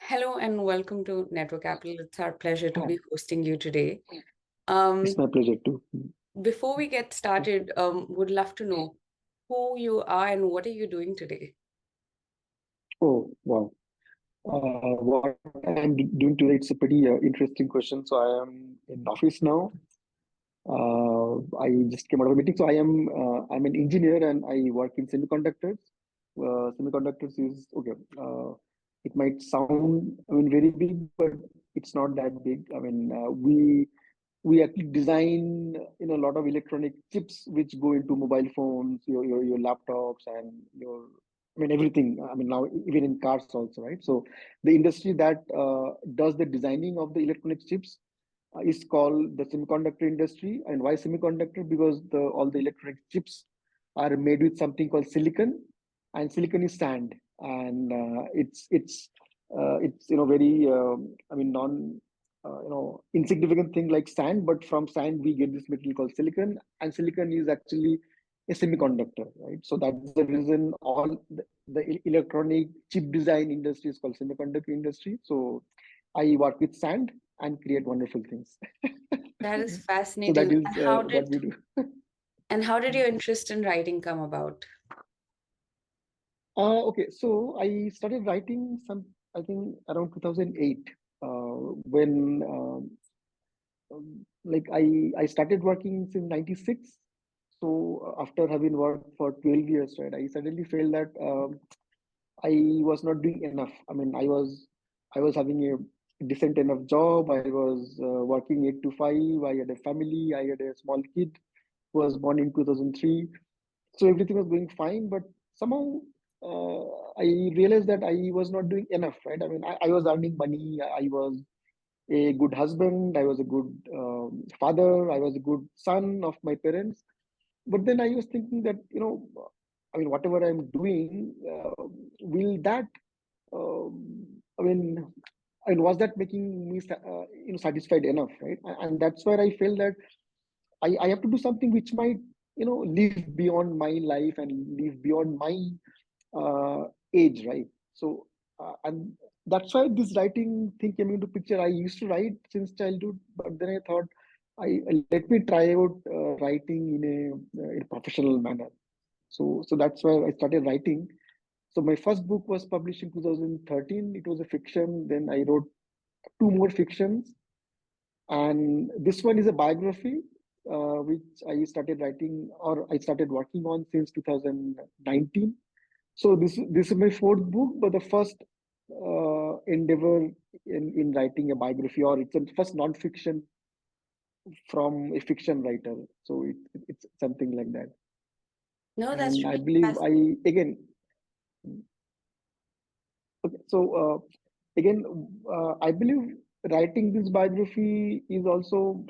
Hello and welcome to Network Capital. It's our pleasure to Hi. be hosting you today. It's my pleasure too. Before we get started, would love to know who you are and what are you doing today? Oh, wow. What I'm doing today, it's a pretty interesting question. So I am in office now. I just came out of a meeting. So I'm an engineer and I work in semiconductors. Semiconductors is okay. It might sound, very big, but it's not that big. We actually design a lot of electronic chips which go into mobile phones, your laptops, and your everything. Now even in cars also, right? So the industry that does the designing of the electronic chips is called the semiconductor industry. And why semiconductor? Because the all the electronic chips are made with something called silicon, and silicon is sand, and it's very non insignificant thing like sand, but from sand we get this material called silicon, and silicon is actually a semiconductor, right? So that's the reason all the electronic chip design industry is called semiconductor industry. So I work with sand and create wonderful things. That is So that fascinating. is And how what did we do. your interest in writing come about? Okay, so I started writing I think around 2008, when I started working since 96. So after having worked for 12 years, right, I suddenly felt that I was not doing enough. I was having a decent enough job. I was working 8 to 5. I had a family. I had a small kid who was born in 2003. So everything was going fine, but somehow I realized that I was not doing enough, right? I was earning money. I was a good husband. I was a good father. I was a good son of my parents. But then I was thinking that, whatever I'm doing, will that, was that making me, satisfied enough, right? And that's where I felt that I have to do something which might, live beyond my life and live beyond my age, right? So, and that's why this writing thing came into picture. I used to write since childhood, but then I thought, let me try out writing in a professional manner. So that's where I started writing. So my first book was published in 2013. It was a fiction. Then I wrote two more fictions, and this one is a biography, which I started working on since 2019. So this is my fourth book, but the first endeavor in writing a biography, or it's the first non-fiction from a fiction writer. So it's something like that. No, that's And I really believe fascinating. okay, so again, I believe writing this biography is also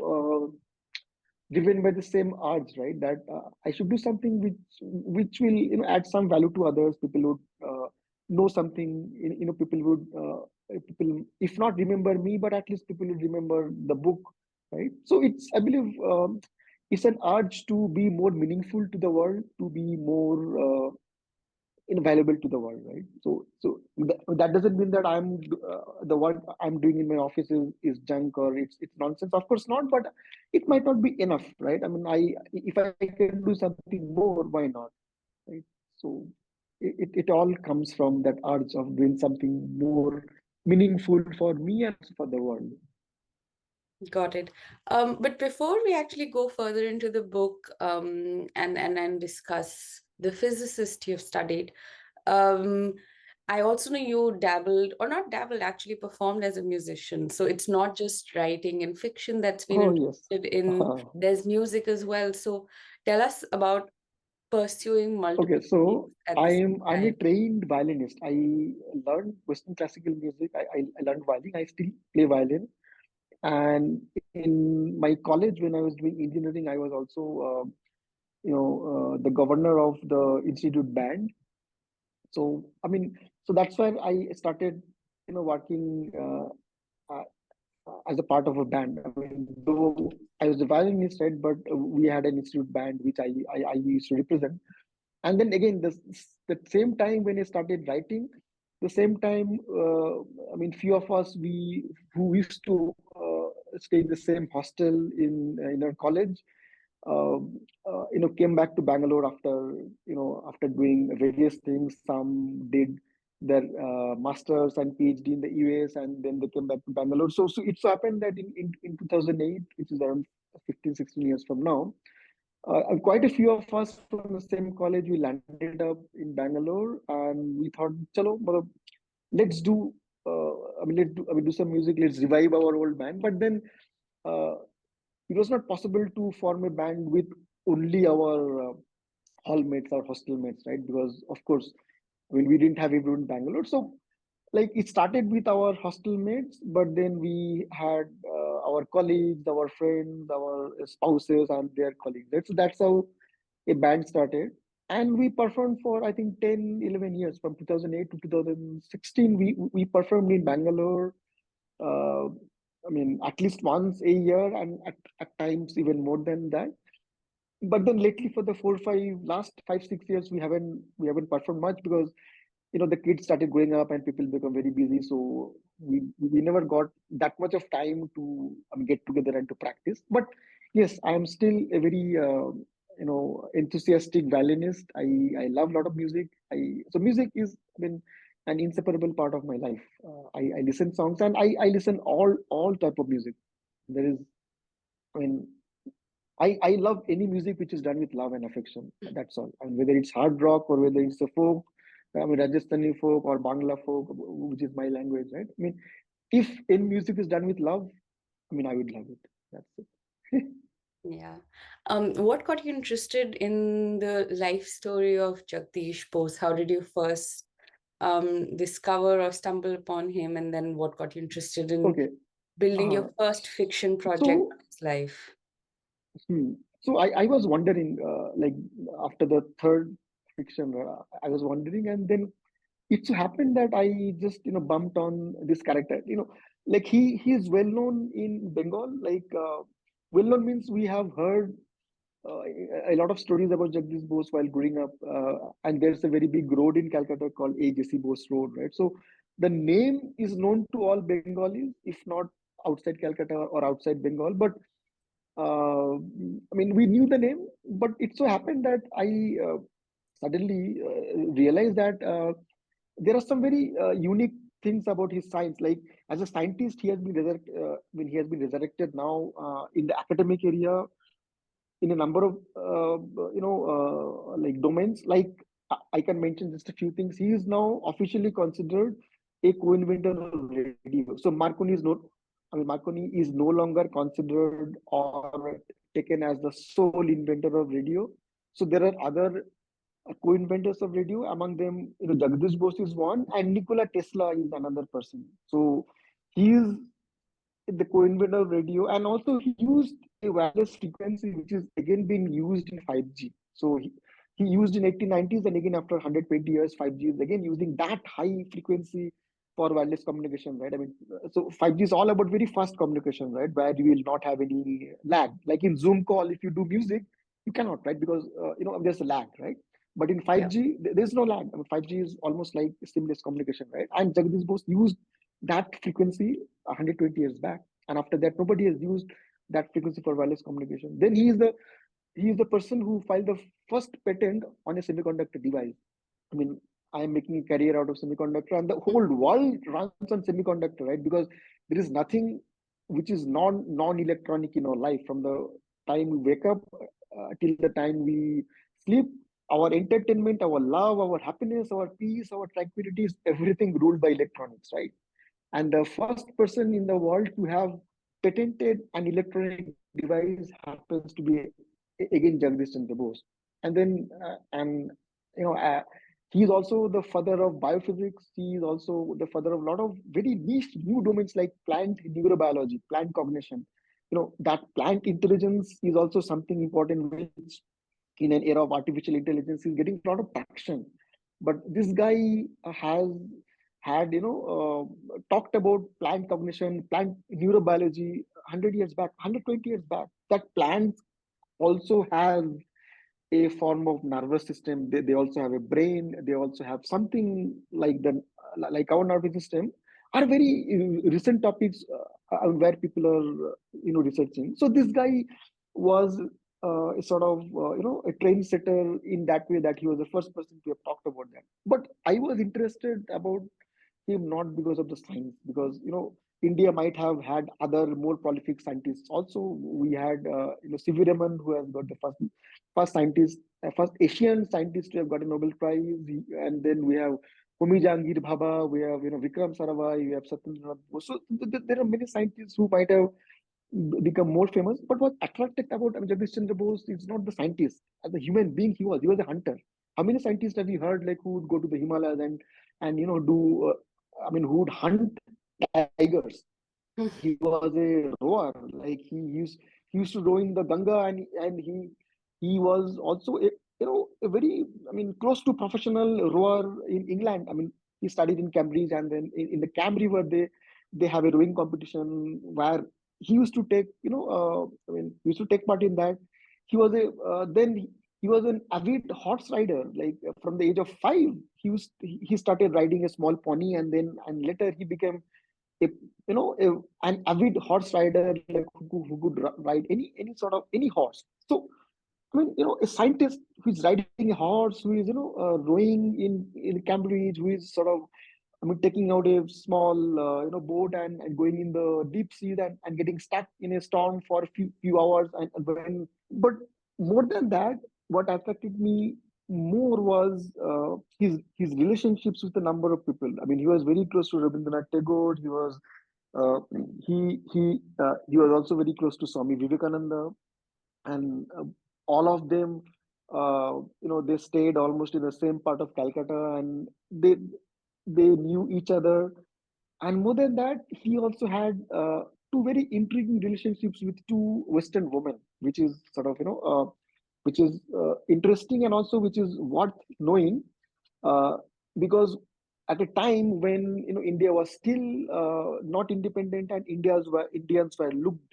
driven by the same urge, right? That I should do something which will add some value to others. People would know something. People would people, if not remember me, but at least people would remember the book, right? So it's, I believe, it's an urge to be more meaningful to the world, to be more invaluable to the world, right? That doesn't mean that the work I'm doing in my office is junk or it's nonsense. Of course not, but it might not be enough, right? I if I can do something more, why not, right? So it all comes from that urge of doing something more meaningful for me and for the world. Got it. But before we actually go further into the book, and discuss the physicist you've studied, um, I also know you dabbled, or not dabbled, actually performed as a musician. So it's not just writing and fiction that's been Oh yes. interested in, there's music as well. So tell us about pursuing Okay, multiple so things at the same I'm a time. trained violinist. I learned Western classical music. I learned violin. I still play violin. And in my college, when I was doing engineering, I was also, the governor of the institute band. So, so that's where I started, working uh, as a part of a band. Though I was a violinist, right, but we had an institute band which I used to represent. And then again, the same time when I started writing, the same time, I mean, few of us we who used to stay in the same hostel in our college, came back to Bangalore after after doing various things. Some did their masters and PhD in the US, and then they came back to Bangalore. So it so happened that in 2008, which is around 15, 16 years from now, quite a few of us from the same college, we landed up in Bangalore, and we thought, chalo, matlab, let's do, do some music, let's revive our old band. But then uh, it was not possible to form a band with only our hall mates, our hostel mates, right? Because of course, I mean, we didn't have everyone in Bangalore. So like it started with our hostel mates, but then we had our colleagues, our friends, our spouses, and their colleagues. That's how a band started. And we performed for I think 10, 11 years, from 2008 to 2016. We performed in Bangalore, uh, I mean, at least once a year, and at times even more than that. But then lately, for the last 5, 6 years, we haven't performed much, because the kids started growing up and people become very busy. So we never got that much of time to get together and to practice. But yes, I am still a very enthusiastic violinist. I love a lot of music. So music is, I mean, an inseparable part of my life. I listen songs, and I listen all type of music. There is, I mean, I love any music which is done with love and affection. That's all. And whether it's hard rock or whether it's a folk, I mean, Rajasthani folk or Bangla folk, which is my language, right? I mean, if any music is done with love, I mean, I would love it. That's it. Yeah. What got you interested in the life story of Jagadish Bose? How did you first discover or stumble upon him, and then what got you interested in Okay. building Uh, your first fiction project so, of his life? hmm. So I was wondering, like after the third fiction, I was wondering, and then it so happened that I just bumped on this character. Like he is well known in Bengal. Like well known means we have heard a lot of stories about Jagdish Bose while growing up, and there's a very big road in Calcutta called A.J.C. Bose Road, right? So the name is known to all Bengalis, if not outside Calcutta or outside Bengal. But I mean, we knew the name, but it so happened that I suddenly realized that there are some very unique things about his science. Like as a scientist, he has been he has been resurrected now in the academic area in a number of like domains. Like I can mention just a few things. He is now officially considered a co-inventor of radio. So Marconi is no longer considered or taken as the sole inventor of radio. So there are other co-inventors of radio. Among them, Jagadish Bose is one, and Nikola Tesla is another person. So he is the co-inventor of radio, and also he used a wireless frequency which is again being used in 5G. So he used in 1890s, and again after 120 years, 5G is again using that high frequency for wireless communication, right? I mean, so 5G is all about very fast communication, right? Where you will not have any lag. Like in Zoom call, if you do music, you cannot, right? Because there's a lag, right? But in Yeah. 5G, there's no lag. I mean, 5G is almost like seamless communication, right? And Jagdish Bose used that frequency 120 years back, and after that nobody has used that frequency for wireless communication. Then he is the person who filed the first patent on a semiconductor device. I mean, I am making a career out of semiconductor, and the whole world runs on semiconductor, right? Because there is nothing which is non-electronic in our life. From the time we wake up till the time we sleep, our entertainment, our love, our happiness, our peace, our tranquility is everything ruled by electronics, right? And the first person in the world to have patented an electronic device happens to be again Jagdish Chandra Bose. And then you know uh, he is also the father of biophysics. He is also the father of a lot of very niche new domains like plant neurobiology, plant cognition. That plant intelligence is also something important, which in an era of artificial intelligence is getting a lot of traction. But this guy has had talked about plant cognition, plant neurobiology 100 years back, 120 years back. That plants also have a form of nervous system. They also have a brain. They also have something like the like our nervous system, are very recent topics where people are researching. So this guy was a sort of a trendsetter in that way, that he was the first person to have talked about that. But I was interested about him not because of the science, because India might have had other more prolific scientists also. We had CV Raman, who has got the first scientist, first Asian scientist to have got a Nobel Prize. And then we have Homi Jahangir Bhabha, we have Vikram Sarabhai, we have Satyendra Bose. So there are many scientists who might have become more famous. But what attracted about Jagadish Chandra Bose is not the scientist. As a human being, he was a hunter. How many scientists have you heard, like, who would go to the Himalayas and do who would hunt tigers? He was a rower. Like, he used to row in the Ganga, and he was also a very, close to professional rower in England. He studied in Cambridge, and then in the Cam River they have a rowing competition where he used to take he used to take part in that. He was a then he was an avid horse rider. Like, from the age of 5, he started riding a small pony, and later he became a an avid horse rider, like, who could ride any sort of any horse. So a scientist who is riding a horse, who is rowing in Cambridge, who is sort of taking out a small boat, and going in the deep sea, and getting stuck in a storm for a few hours, and when. But more than that, what attracted me more was his relationships with a number of people. He was very close to Rabindranath Tagore. Uh, he was also very close to Swami Vivekananda, and all of them, they stayed almost in the same part of Calcutta, and they knew each other. And more than that, he also had two very intriguing relationships with two Western women, which is sort of which is interesting, and also which is worth knowing, uh, because at a time when India was still not independent, and Indians were looked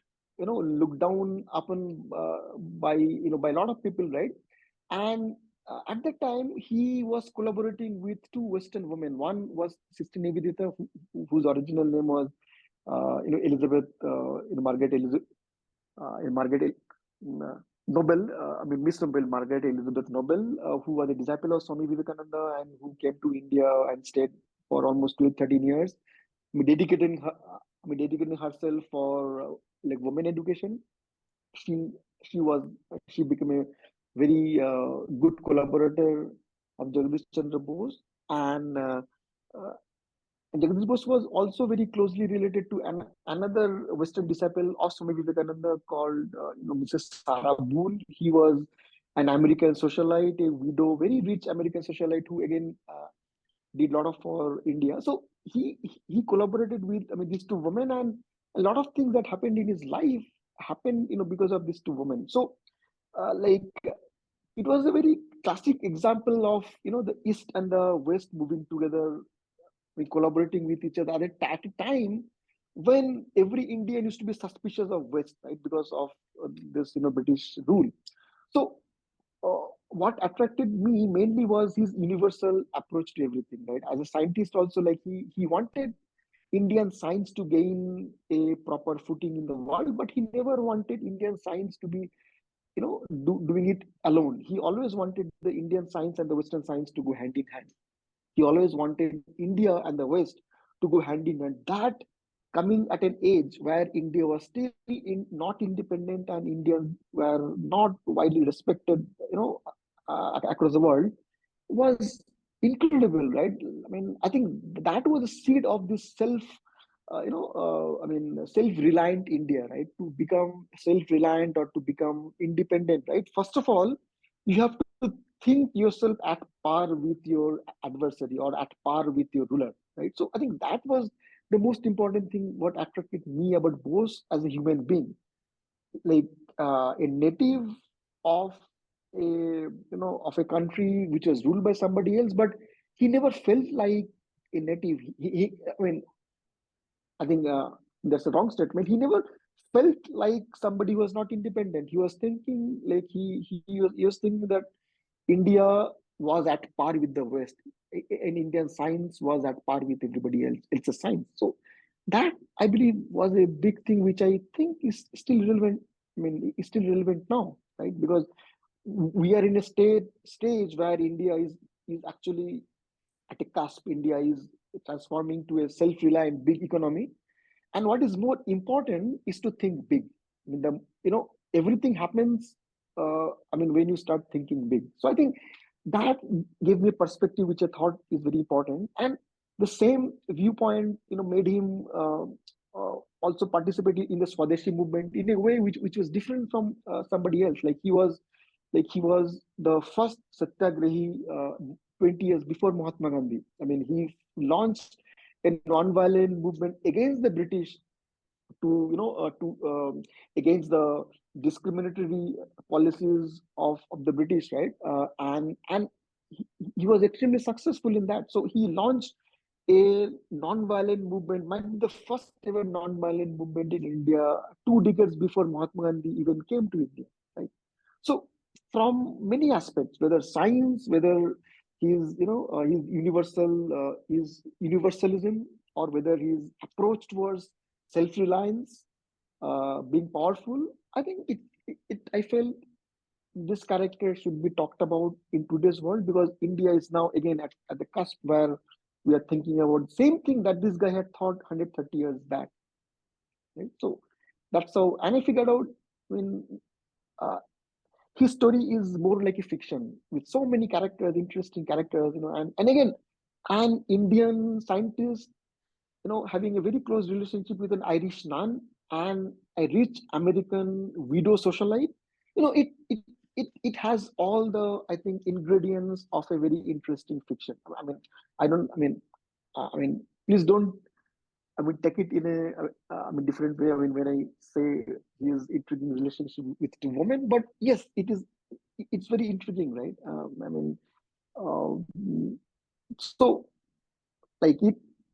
down upon by a lot of people, right? And at that time, he was collaborating with two Western women. One was Sister Nivedita, whose original name was Elizabeth, Margaret Nobel, Miss Nobel, Margaret Elizabeth Nobel, who was a disciple of Swami Vivekananda, and who came to India and stayed for almost 12, 13 years, dedicating herself for like women education. She she became a very good collaborator of Jagadish Chandra Bose, and uh, Jagadish Bose was also very closely related to another Western disciple of Swami Vivekananda called Mrs. Sarah Boone. He was an American socialite, a widow, very rich American socialite, who again did a lot of for India. So he collaborated with these two women, and a lot of things that happened in his life happened because of these two women. So like, it was a very classic example of the East and the West moving together, collaborating with each other at a time when every Indian used to be suspicious of West, right? Because of this British rule. So what attracted me mainly was his universal approach to everything, right? As a scientist also, like, he wanted Indian science to gain a proper footing in the world, but he never wanted Indian science to be doing it alone. He always wanted the Indian science and the Western science to go hand in hand. He always wanted India and the West to go hand in hand. That, coming at an age where India was still not independent, and Indians were not widely respected, across the world, was incredible, right? I think that was the seed of this self-reliant India, right? To become self-reliant, or to become independent, right? First of all, you have to think yourself at par with your adversary, or at par with your ruler, right? So I think that was the most important thing, what attracted me about Bose as a human being. Like, a native of of a country which was ruled by somebody else, but he never felt like a native. I think that's a wrong statement. He never felt like somebody who was not independent. He was thinking like he was thinking that India was at par with the West, and Indian science was at par with everybody else. It's a science. So that I believe was a big thing, which I think is still relevant. I mean, it's still relevant now, right? Because we are in a stage where India is actually at a cusp. India is transforming to a self-reliant big economy, and what is more important is to think big. I mean, everything happens. I mean, when you start thinking big. So I think that gave me a perspective which I thought is very important. And the same viewpoint, made him also participate in the Swadeshi movement in a way which was different from somebody else. Like he was the first satyagrahi 20 years before Mahatma Gandhi. I mean, he launched a non-violent movement against the British to against the discriminatory policies of the British, right? And he was extremely successful in that. So he launched a non-violent movement, might be the first ever non-violent movement in India, 2 decades before Mahatma Gandhi even came to India, right? So from many aspects, whether science, whether his universalism, or whether his approach towards self-reliance, being powerful, I think I felt this character should be talked about in today's world, because India is now again at the cusp where we are thinking about same thing that this guy had thought 130 years back, right? So that's how, and I figured out, I mean, uh, his story is more like a fiction with so many characters, interesting characters, and again, an Indian scientist, having a very close relationship with an Irish nun and a rich American widow socialite. It has all the, I think, ingredients of a very interesting fiction. I mean, I don't. I mean, please don't. I mean, take it in a different way. I mean, when I say he is intriguing relationship with two women, but yes, it is. It's very intriguing, right? So like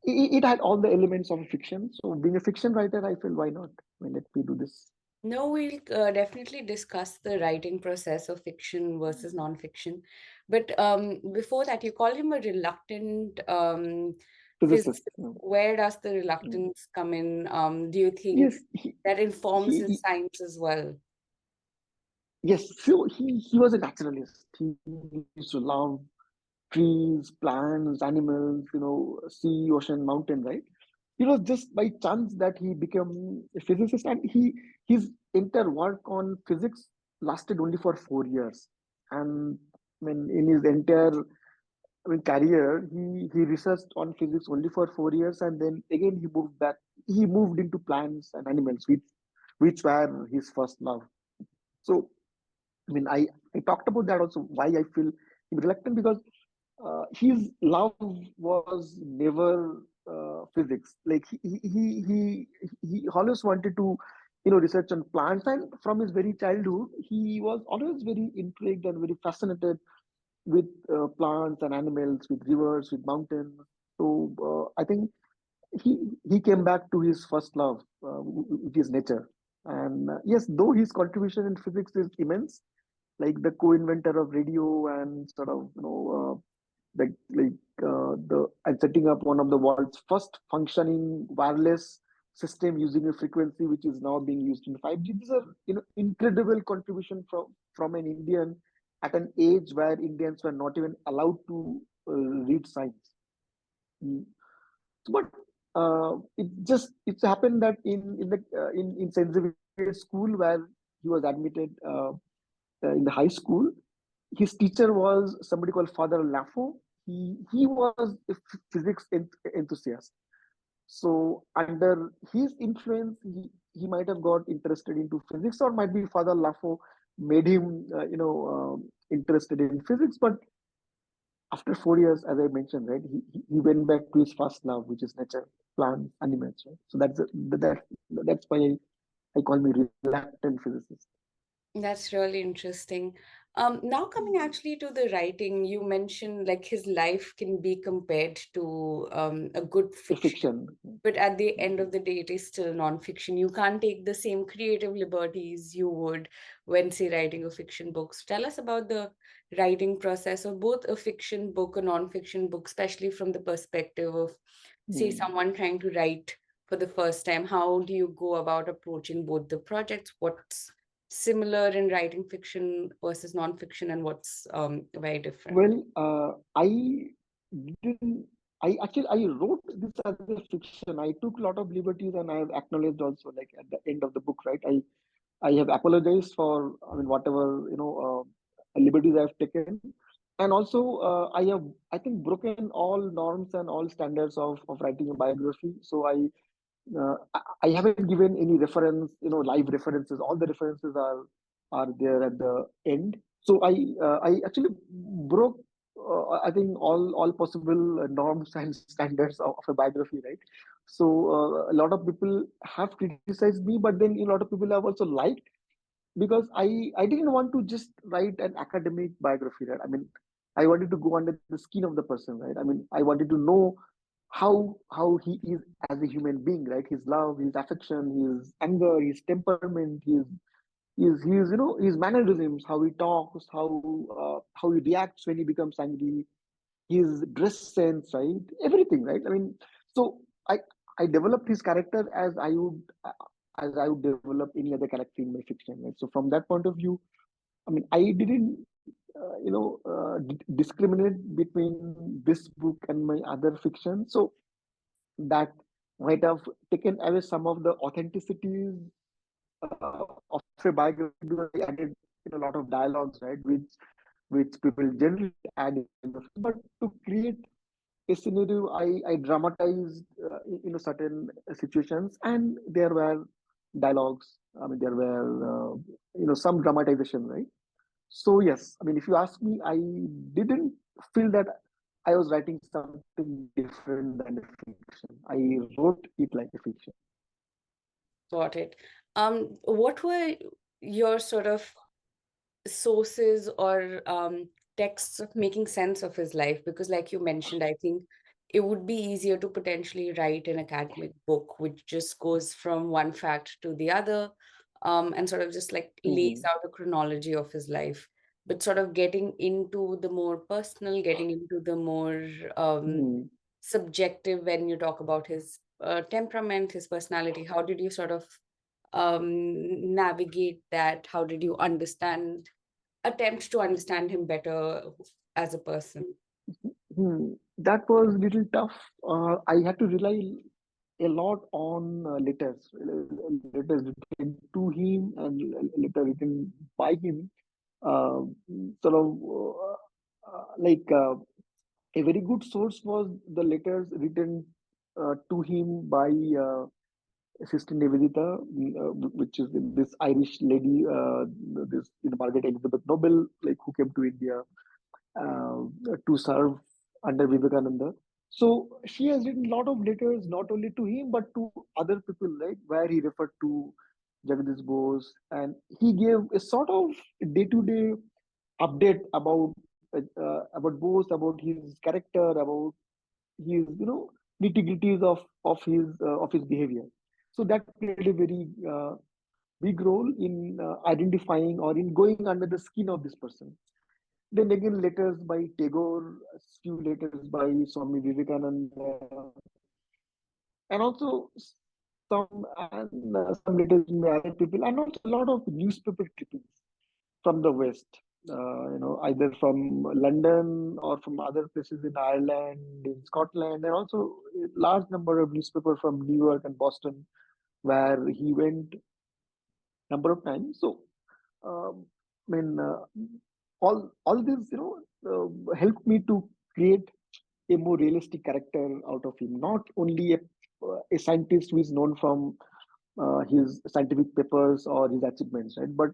it had all the elements of a fiction. So being a fiction writer, I feel, why not? I mean, let me do this. No, we'll definitely discuss the writing process of fiction versus non-fiction. But before that, you call him a reluctant Physicist. physicist. Where does the Mm. reluctance come in? Do you think Yes, that informs his he science as well? yes. So he was a naturalist. He used to love trees, plants, animals, sea, ocean, mountain, right? It was just by chance that he became a physicist, and his entire work on physics lasted only for 4 years. And when in his entire, career, he researched on physics only for 4 years, and then again he moved back. He moved into plants and animals, which were his first love. So I mean, I talked about that also. Why I feel reluctant, because his love was never physics. Like he always wanted to, research on plants, and from his very childhood, he was always very intrigued and very fascinated with plants and animals, with rivers, with mountains. So I think he came back to his first love, which is nature. And yes, though his contribution in physics is immense, like the co-inventor of radio, and sort of, the and setting up one of the world's first functioning wireless system using a frequency which is now being used in 5G. These are, incredible contribution from an Indian at an age where Indians were not even allowed to read science. Mm. But it's happened that in Saint Xavier school, where he was admitted in the high school, his teacher was somebody called Father Lafo. He was a physics enthusiast. So under his influence, he might have got interested into physics, or might be Father Lafo made him interested in physics. But after 4 years, as I mentioned, right, he went back to his first love, which is nature, plants, animals. Right? So that's why I call me reluctant physicist. That's really interesting. Now coming actually to the writing, you mentioned like his life can be compared to a good A fiction, fiction. but at the end of the day, it is still non-fiction. You can't take the same creative liberties you would when, say, writing a fiction book. So tell us about the writing process of both a fiction book, a non-fiction book, especially from the perspective of, say, Hmm. someone trying to write for the first time. How do you go about approaching both the projects? What's similar in writing fiction versus non-fiction, and what's very different? Well, didn't. I wrote this as a fiction. I took a lot of liberties, and I have acknowledged also, like at the end of the book, right? I have apologized for, I mean, whatever, liberties I've taken, and also I think broken all norms and all standards of writing a biography. So I haven't given any reference, live references. All the references are there at the end. So I actually broke, I think, all possible norms and standards of a biography, right? So a lot of people have criticized me, but then a lot of people have also liked, because I didn't want to just write an academic biography, right? I mean, I wanted to go under the skin of the person, right? I mean, I wanted to know how he is as a human being, right? His love, his affection, his anger, his temperament, his his mannerisms, how he talks, how he reacts when he becomes angry, his dress sense, right? Everything, right? I mean, so I developed his character as I would develop any other character in my fiction, right? So from that point of view, I mean, I didn't discriminate between this book and my other fiction. So that might have taken away some of the authenticities of a biography, because I added a lot of dialogues, right, which people generally add in biography. But to create a scenario, I dramatized certain situations, and there were dialogues. I mean, there were some dramatization, right? So yes, I mean, if you ask me, I didn't feel that I was writing something different than a fiction. I wrote it like a fiction. Got it. What were your sort of sources or texts of making sense of his life? Because, like you mentioned, I think it would be easier to potentially write an academic book which just goes from one fact to the other, and sort of just like lays Hmm. out a chronology of his life. But sort of getting into the more personal, getting into the more Hmm. subjective when you talk about his temperament, his personality, how did you sort of navigate that? How did you attempt to understand him better as a person? That was a little tough. I had to rely a lot on letters written to him and letter written by him. Uh, sort of like a very good source was the letters written to him by Sister Nivedita, which is this Irish lady, this Margaret Elizabeth Noble, like who came to India uh, to serve under Vivekananda. So she has written a lot of letters, not only to him but to other people, right? Where he referred to Jagadish Bose, and he gave a sort of day-to-day update about Bose, about his character, about his nitty-gritties of his behavior. So that played a very big role in identifying or in going under the skin of this person. Then again, letters by Tagore, few letters by Swami Vivekananda, and also some letters by other people, and also a lot of newspaper clippings from the West. Either from London or from other places in Ireland, in Scotland, and also a large number of newspapers from New York and Boston, where he went number of times. So, I mean, all this, helped me to create a more realistic character out of him. Not only a scientist who is known from his scientific papers or his achievements, right? But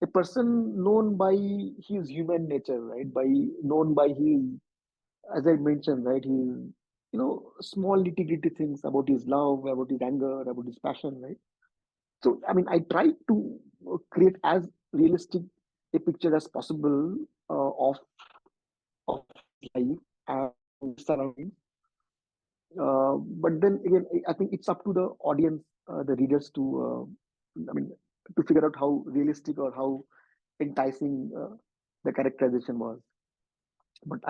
a person known by his human nature, right? Known by his, as I mentioned, right? His, small nitty gritty things about his love, about his anger, about his passion, right? So, I mean, I tried to create as realistic a picture as possible of his life and his surroundings. But then again, I think it's up to the audience, the readers, I mean, to figure out how realistic or how enticing the characterization was. But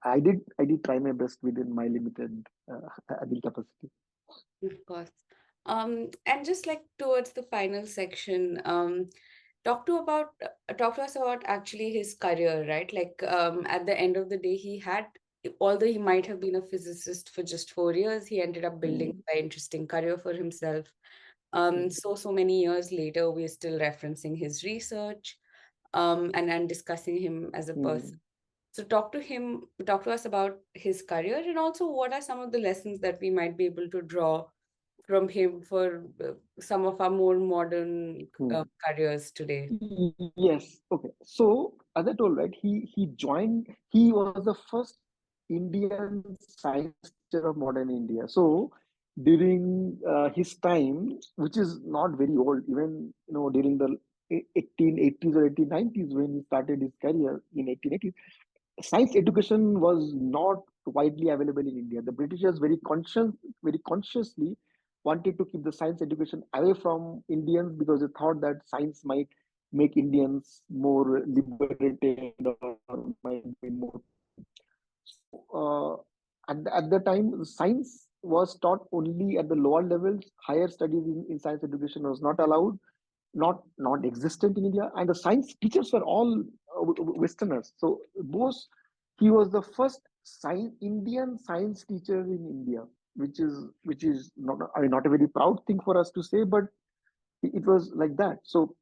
I did try my best within my limited ability capacity. Of course. And just like towards the final section, talk to us about actually his career, right? Like at the end of the day, although he might have been a physicist for just 4 years, he ended up building Mm, a very interesting career for himself. mm, So many years later, we're still referencing his research, and discussing him as a person. mm, So talk to us about his career, and also what are some of the lessons that we might be able to draw from him for some of our more modern mm. careers today. Yes. Okay. So as I told, right, he joined. He was the first Indian science teacher of modern India. So during his time, which is not very old, even during the 1880s or 1890s when he started his career in 1880s, science education was not widely available in India. The Britishers very consciously wanted to keep the science education away from Indians because they thought that science might make Indians more liberated or might be more. So at the time, science was taught only at the lower levels. Higher studies in science education was not allowed, not existent in India, and the science teachers were all Westerners. So Bose, he was the first Indian science teacher in India, which is not, I mean, not a very proud thing for us to say, but it was like that. So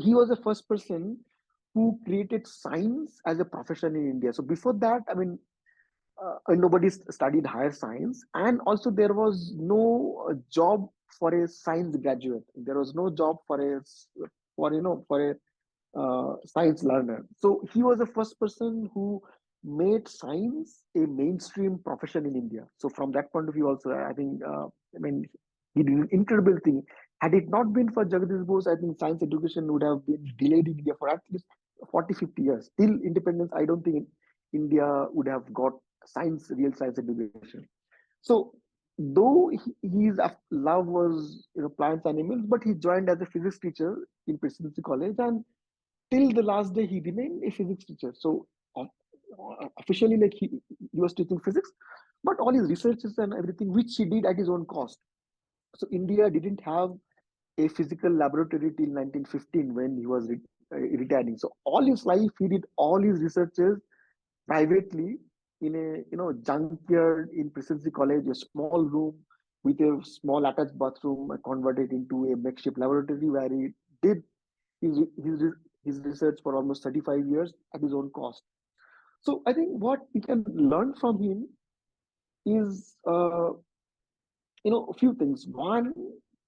he was the first person who created science as a profession in India. So before that, I mean, nobody studied higher science, and also there was no job for a science graduate. There was no job for a science learner. So he was the first person who made science a mainstream profession in India. So from that point of view, also, I think, I mean, he did an incredible thing. Had it not been for Jagadish Bose, I think science education would have been delayed in India for at least 40, 50 years. Till independence, I don't think India would have got real science education. So though his love was plants animals, but he joined as a physics teacher in Presidency College, and till the last day he remained a physics teacher. So uh, officially, like he was teaching physics, but all his researches and everything, which he did at his own cost. So India didn't have a physical laboratory till 1915 when he was retiring. So all his life he did all his researches privately in a junkyard in Presidency College, a small room with a small attached bathroom, converted into a makeshift laboratory where he did his his, his research for almost 35 years at his own cost. So I think what we can learn from him is a few things. One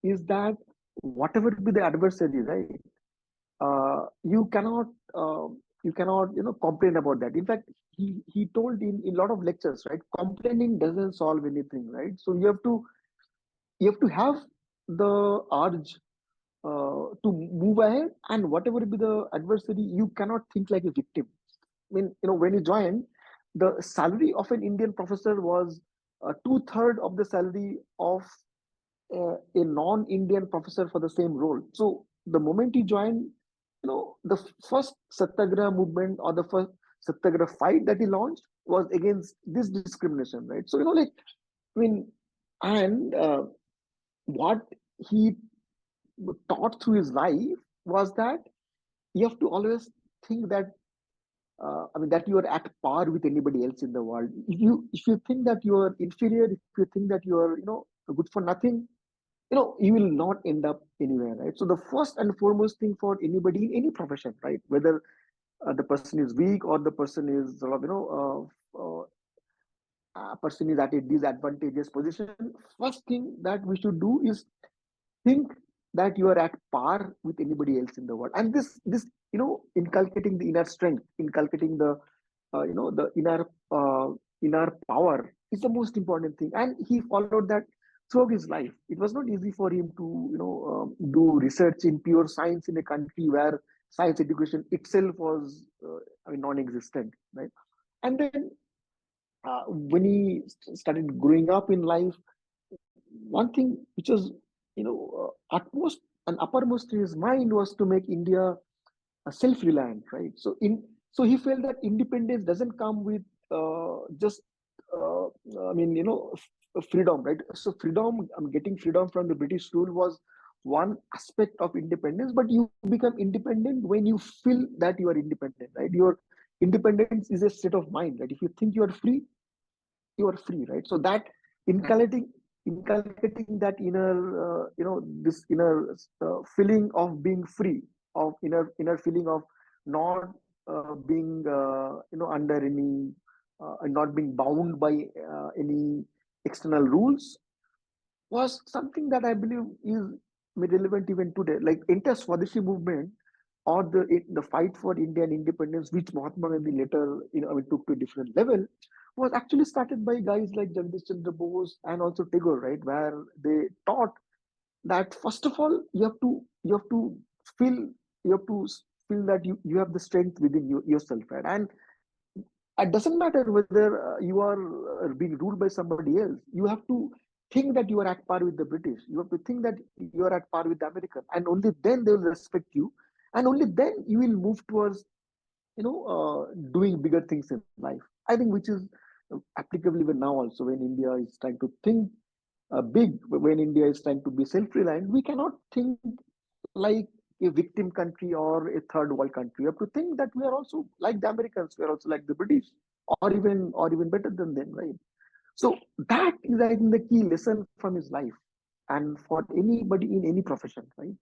is that whatever be the adversary, right? You cannot complain about that. In fact, he told in a lot of lectures, right? Complaining doesn't solve anything, right? So you have to have the urge to move ahead, and whatever be the adversary, you cannot think like a victim. I mean, when you joined, the salary of an Indian professor was two-thirds of the salary of a non-Indian professor for the same role. So the moment he joined, the first Satyagraha movement or the first Satyagraha fight that he launched was against this discrimination, right? So like, I mean, and what he taught through his life was that you have to always think that I mean that you are at par with anybody else in the world. If you think that you are inferior, if you think that you are good for nothing, you will not end up anywhere, right? So the first and foremost thing for anybody in any profession, right, whether the person is weak or the person is sort of person is at a disadvantageous position, first thing that we should do is think that you are at par with anybody else in the world. And this inculcating the inner strength, inculcating the inner power is the most important thing, and he followed that throughout his life. It was not easy for him to do research in pure science in a country where science education itself was, I mean, non-existent, right? And then when he started growing up in life, one thing which was, utmost and uppermost in his mind was to make India self-reliant, right? So he felt that independence doesn't come with just uh, I mean, freedom, right? So freedom, getting freedom from the British rule was one aspect of independence, but you become independent when you feel that you are independent, right? Your independence is a state of mind, right? If you think you are free, right? So that inculcating that this inner feeling of being free, of inner feeling of not being under any not being bound by any external rules, was something that I believe is relevant even today. Like entire Swadeshi movement, or the fight for Indian independence, which Mahatma Gandhi later, I mean, took to a different level, was actually started by guys like Jagadish Chandra Bose and also Tagore, right? Where they taught that first of all you have to feel you have to feel that you have the strength within yourself, right? And it doesn't matter whether you are being ruled by somebody else. You have to think that you are at par with the British. You have to think that you are at par with the American, and only then they will respect you, and only then you will move towards doing bigger things in life. I think which is applicable even now also, when India is trying to think big, when India is trying to be self-reliant. We cannot think like a victim country or a third world country. You have to think that we are also like the Americans, we are also like the British, or even better than them, right? So that is, I think, the key lesson from his life, and for anybody in any profession, right?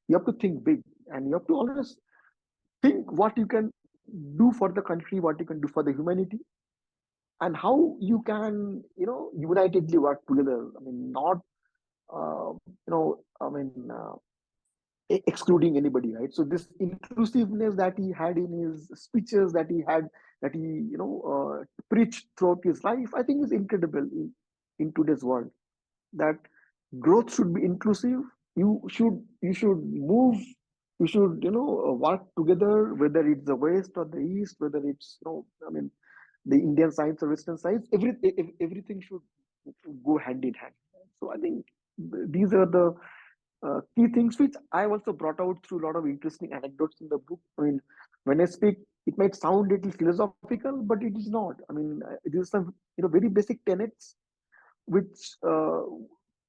You have to think big, and you have to always think what you can do for the country, what you can do for the humanity, and how you can, unitedly work together. I mean, not I mean, excluding anybody, right? So this inclusiveness that he had in his speeches, that he preached throughout his life, I think is incredible in today's world. That growth should be inclusive. You should move. You should work together, whether it's the West or the East, whether it's I mean, the Indian science or Western science. Everything should go hand in hand. So I think these are the key things which I also brought out through a lot of interesting anecdotes in the book. I mean, when I speak, it might sound a little philosophical, but it is not. I mean, it is some very basic tenets which uh,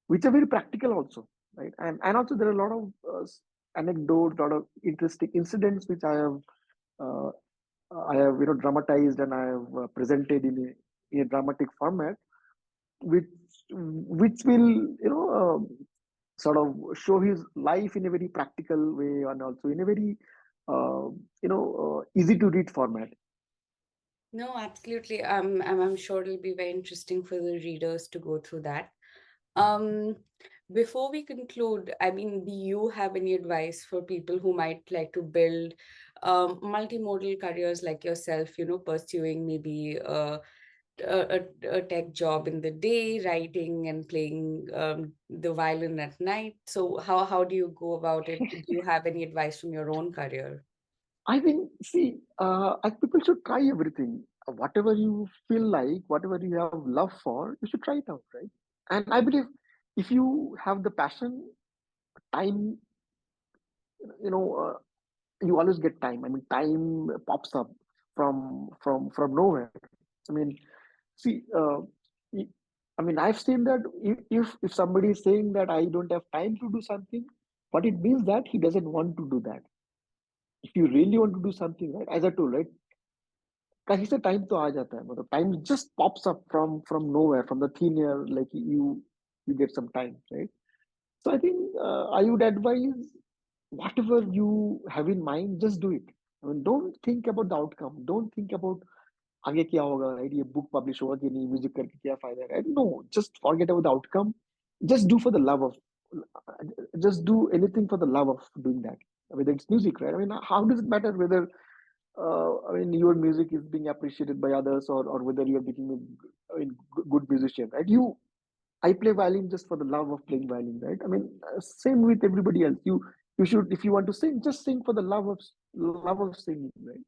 which are very practical also, right? And also there are a lot of anecdotes, a lot of interesting incidents which uh, I have dramatized, and I have presented in a dramatic format, which which will sort of show his life in a very practical way, and also in a very easy to read format. No, absolutely. I'm sure it'll be very interesting for the readers to go through that. Um, Before we conclude, I mean, do you have any advice for people who might like to build multimodal careers like yourself, pursuing maybe a tech job in the day, writing and playing the violin at night? So how do you go about it? Do you have any advice from your own career? I think, see, people should try everything. Whatever you feel like, whatever you have love for, you should try it out, right? And I believe if you have the passion, time, you know, you always get time. I mean, time pops up from nowhere. I mean, see, i- I mean, I've seen that if somebody is saying that I don't have time to do something, but it means that he doesn't want to do that. If you really want to do something, right, as I told, right, कहीं से time तो आ जाता है, मतलब time just pops up from nowhere, from the thin air, like you get some time, right? So I think I would advise whatever you have in mind, just do it. I mean, don't think about the outcome. Don't think about आगे क्या होगा, right? ये book publish होगा कि नहीं, music करके क्या फायदा है, right? No, just forget about the outcome. Just do for the love of, just do anything for the love of doing that. Whether it's music, right? I mean, how does it matter whether I mean, your music is being appreciated by others, or whether you're becoming good musician, right? I play violin just for the love of playing violin, right? I mean, same with everybody else. You should, if you want to sing, just sing for the love of singing, right?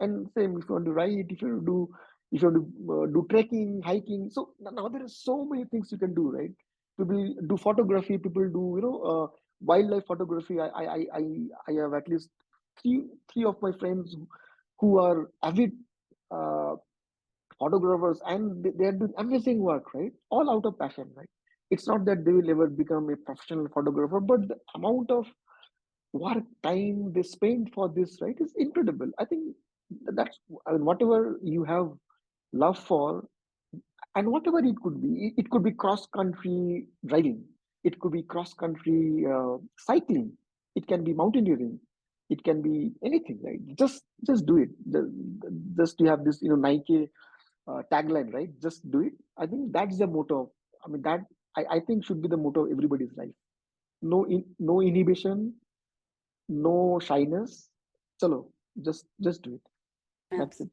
And same if you want to write, if you want to do, if you want to do trekking, hiking. So now there are so many things you can do, right? People do photography, people do, wildlife photography. I have at least three of my friends who are avid uh, photographers, and they are doing amazing work, right? All out of passion, right? It's not that they will ever become a professional photographer, but the amount of work time they spend for this, right, is incredible. I think that's, I mean, whatever you have love for, and whatever it could be, it could be cross country driving, it could be cross country cycling, it can be mountaineering, it can be anything, right? Just do it. Just you have this, Nike tagline, right? Just do it. I think that's the motto. I mean, that I think should be the motto of everybody's life. No inhibition, no shyness. Chalo, just do it. That's it.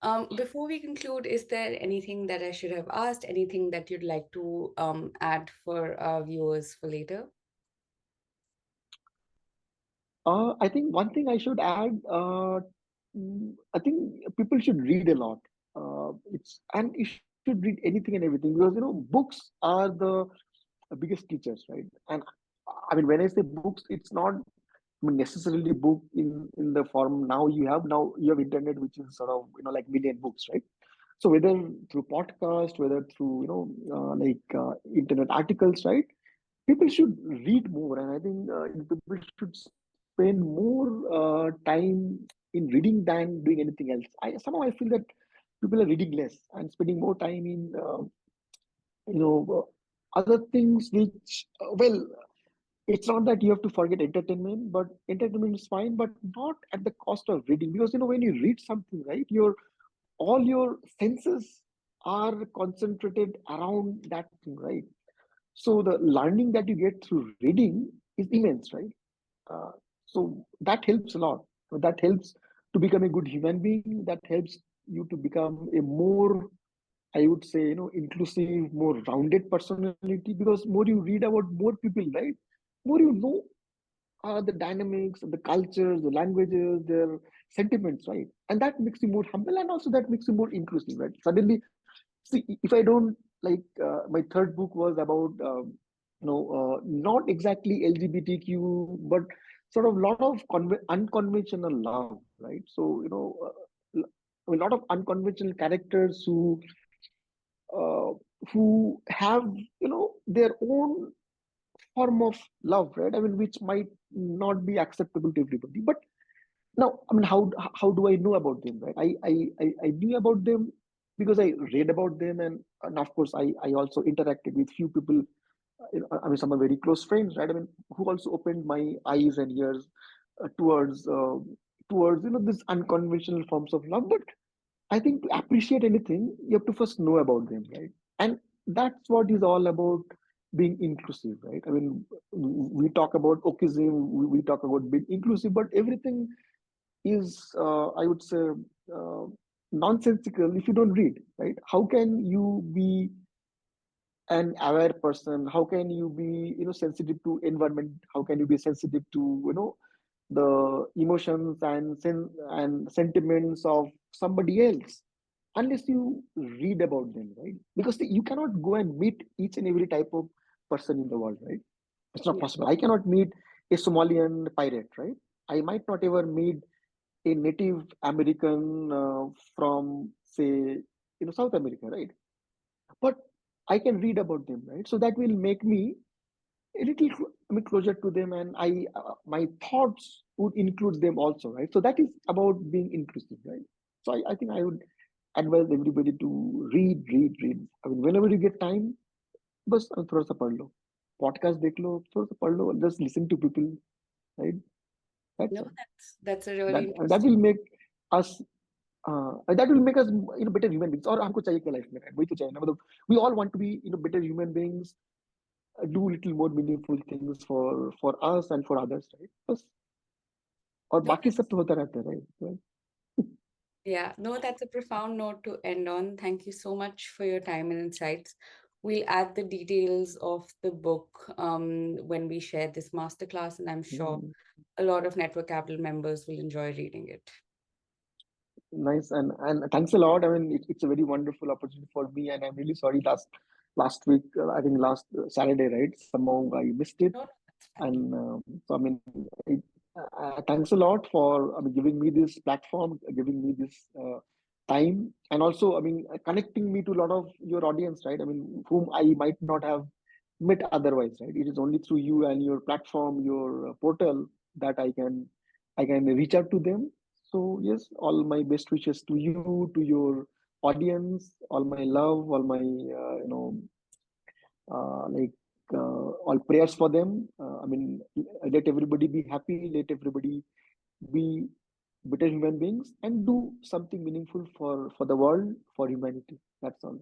Absolutely. Before we conclude, is there anything that I should have asked? Anything that you'd like to add for our viewers for later? I think one thing I should add. I think people should read a lot. It's and you should read anything and everything, because books are the biggest teachers, right? And I mean, when I say books, it's not, I mean, necessarily book in the form now you have internet, which is sort of like million books, right? So whether through podcast, whether through internet articles, right? People should read more, and I think people should spend more time in reading than doing anything else. I feel that people are reading less and spending more time in other things, which well, it's not that you have to forget entertainment, but entertainment is fine, but not at the cost of reading. Because when you read something, right, your all your senses are concentrated around that thing, right? So the learning that you get through reading is immense, right? uh, so that helps a lot. That helps to become a good human being, that helps you to become a more, I would say, inclusive, more rounded personality, because more you read about more people, right, more you know the dynamics, the cultures, the languages, their sentiments, right? And that makes you more humble, and also that makes you more inclusive, right? Suddenly, see, if I don't my third book was about, not exactly LGBTQ, but sort of lot of unconventional love, right? So, a lot of unconventional characters uh, who have, their own form of love, right? I mean, which might not be acceptable to everybody. But now, I mean, how do I know about them, right? I knew about them because I read about them, and of course, I also interacted with few people. I mean, some are very close friends, right? I mean, who also opened my eyes and ears towards this unconventional forms of love. But I think to appreciate anything, you have to first know about them, right? And that's what is all about being inclusive, right? I mean, we talk about ochism, we talk about being inclusive, but everything is, I would say, uh, nonsensical if you don't read, right? How can you be an aware person? How can you be, sensitive to environment? How can you be sensitive to, the emotions and sentiments of somebody else, unless you read about them, right? Because you cannot go and meet each and every type of person in the world, right? It's not Yeah. possible. I cannot meet a Somalian pirate, right? I might not ever meet a Native American from, say, South America, right? But I can read about them, right? So that will make me a little, I mean, closer to them, and my thoughts would include them also, right? So that is about being inclusive, right? So I think I would advise everybody to read. I mean, whenever you get time, बस थोड़ा सा पढ़ लो, podcast देख लो, थोड़ा सा पढ़ लो, just listen to people, right? That's No, it. that's a really That interesting. will make us that will make us better human beings. और हमको चाहिए क्या लाइफ में, वही तो चाहिए ना, मतलब we all want to be better human beings, do little more meaningful things for us and for others, right? बस, और No, बाकी सब तो होता रहता है, right? yeah, no, that's a profound note to end on. Thank you so much for your time and insights. We'll add the details of the book when we share this masterclass, and I'm sure Mm, a lot of Network Capital members will enjoy reading it. nice, and thanks a lot. I mean, it's a very wonderful opportunity for me, and I'm really sorry. Last week, I think last Saturday, right? Somehow I missed it, No, no, that's fine. and so I mean, it, thanks a lot for giving me this platform, giving me this time, and also connecting me to a lot of your audience, right? I mean, whom I might not have met otherwise, right? It is only through you and your platform, your portal, that I can reach out to them. So yes, all my best wishes to you, to your audience, all my love, all my like all prayers for them. Let everybody be happy, let everybody be better human beings, and do something meaningful for the world, for humanity. That's all.